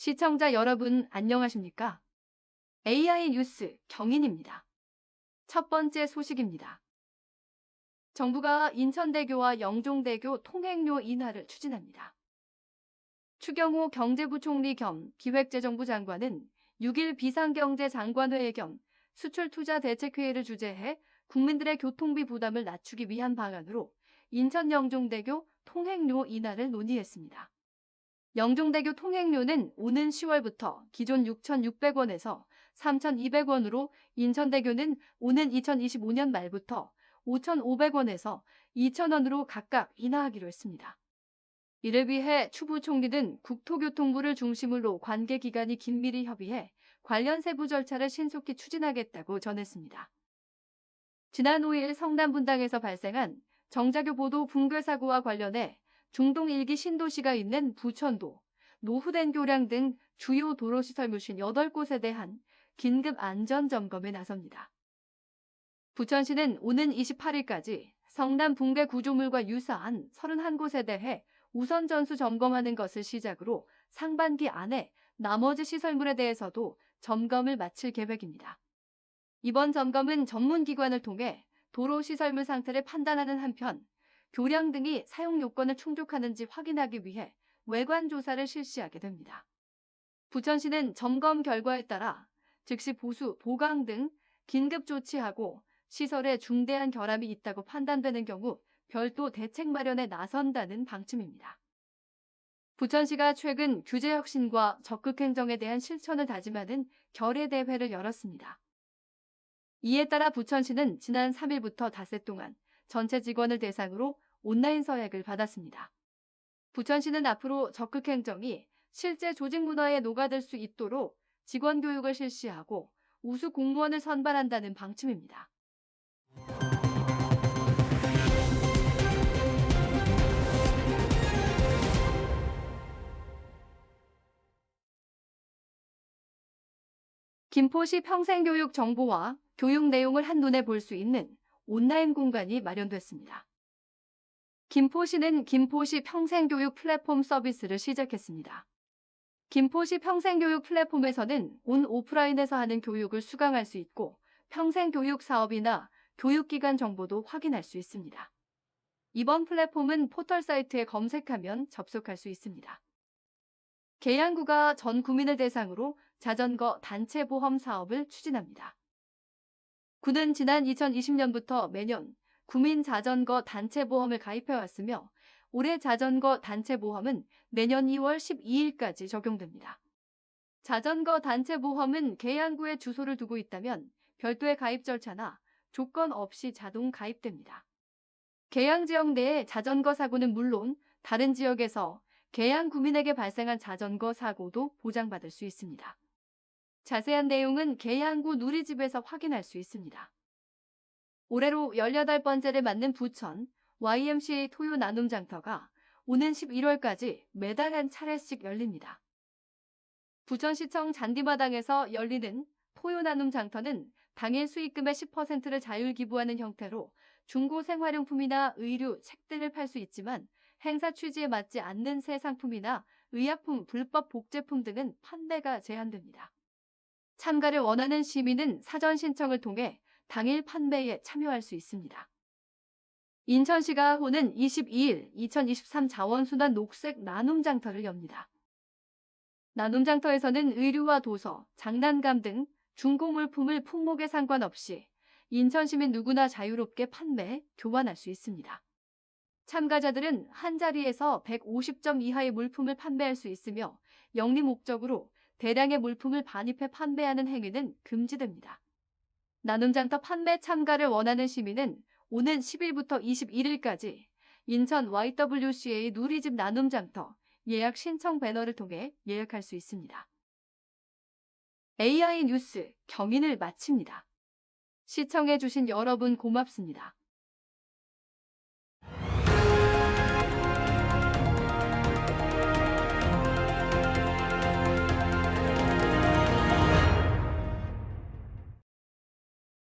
시청자 여러분 안녕하십니까? AI 뉴스 경인입니다. 첫 번째 소식입니다. 정부가 인천대교와 영종대교 통행료 인하를 추진합니다. 추경호 경제부총리 겸 기획재정부 장관은 6일 비상경제장관회의 겸 수출투자대책회의를 주재해 국민들의 교통비 부담을 낮추기 위한 방안으로 인천 영종대교 통행료 인하를 논의했습니다. 영종대교 통행료는 오는 10월부터 기존 6,600원에서 3,200원으로, 인천대교는 오는 2025년 말부터 5,500원에서 2,000원으로 각각 인하하기로 했습니다. 이를 위해 추 부총리는 국토교통부를 중심으로 관계기관이 긴밀히 협의해 관련 세부 절차를 신속히 추진하겠다고 전했습니다. 지난 5일 성남 분당에서 발생한 정자교 보도 붕괴 사고와 관련해 중동 1기 신도시가 있는 부천도, 노후된 교량 등 주요 도로시설 58곳에 대한 긴급 안전점검에 나섭니다. 부천시는 오는 28일까지 성남 붕괴 구조물과 유사한 31곳에 대해 우선 전수 점검하는 것을 시작으로 상반기 안에 나머지 시설물에 대해서도 점검을 마칠 계획입니다. 이번 점검은 전문기관을 통해 도로시설물 상태를 판단하는 한편 교량 등이 사용 요건을 충족하는지 확인하기 위해 외관 조사를 실시하게 됩니다. 부천시는 점검 결과에 따라 즉시 보수, 보강 등 긴급 조치하고 시설에 중대한 결함이 있다고 판단되는 경우 별도 대책 마련에 나선다는 방침입니다. 부천시가 최근 규제 혁신과 적극 행정에 대한 실천을 다짐하는 결의대회를 열었습니다. 이에 따라 부천시는 지난 3일부터 닷새 동안 전체 직원을 대상으로 온라인 서약을 받았습니다. 부천시는 앞으로 적극 행정이 실제 조직 문화에 녹아들 수 있도록 직원 교육을 실시하고 우수 공무원을 선발한다는 방침입니다. 김포시 평생교육 정보와 교육 내용을 한눈에 볼 수 있는 온라인 공간이 마련됐습니다. 김포시는 김포시 평생교육 플랫폼 서비스를 시작했습니다. 김포시 평생교육 플랫폼에서는 온 오프라인에서 하는 교육을 수강할 수 있고 평생교육 사업이나 교육기관 정보도 확인할 수 있습니다. 이번 플랫폼은 포털 사이트에 검색하면 접속할 수 있습니다. 계양구가 전 구민을 대상으로 자전거 단체 보험 사업을 추진합니다. 구는 지난 2020년부터 매년 구민 자전거 단체 보험을 가입해왔으며 올해 자전거 단체 보험은 내년 2월 12일까지 적용됩니다. 자전거 단체 보험은 계양구에 주소를 두고 있다면 별도의 가입 절차나 조건 없이 자동 가입됩니다. 계양 지역 내의 자전거 사고는 물론 다른 지역에서 계양 구민에게 발생한 자전거 사고도 보장받을 수 있습니다. 자세한 내용은 계양구 누리집에서 확인할 수 있습니다. 올해로 18번째를 맞는 부천 YMCA 토요 나눔 장터가 오는 11월까지 매달 한 차례씩 열립니다. 부천시청 잔디마당에서 열리는 토요 나눔 장터는 당일 수익금의 10%를 자율 기부하는 형태로 중고 생활용품이나 의류, 책들을 팔 수 있지만 행사 취지에 맞지 않는 새 상품이나 의약품, 불법 복제품 등은 판매가 제한됩니다. 참가를 원하는 시민은 사전 신청을 통해 당일 판매에 참여할 수 있습니다. 인천시가 오는 22일 2023 자원순환 녹색 나눔장터를 엽니다. 나눔장터에서는 의류와 도서, 장난감 등 중고물품을 품목에 상관없이 인천시민 누구나 자유롭게 판매, 교환할 수 있습니다. 참가자들은 한 자리에서 150점 이하의 물품을 판매할 수 있으며 영리 목적으로 대량의 물품을 반입해 판매하는 행위는 금지됩니다. 나눔장터 판매 참가를 원하는 시민은 오는 10일부터 21일까지 인천 YWCA 누리집 나눔장터 예약 신청 배너를 통해 예약할 수 있습니다. AI 뉴스 경인을 마칩니다. 시청해주신 여러분 고맙습니다.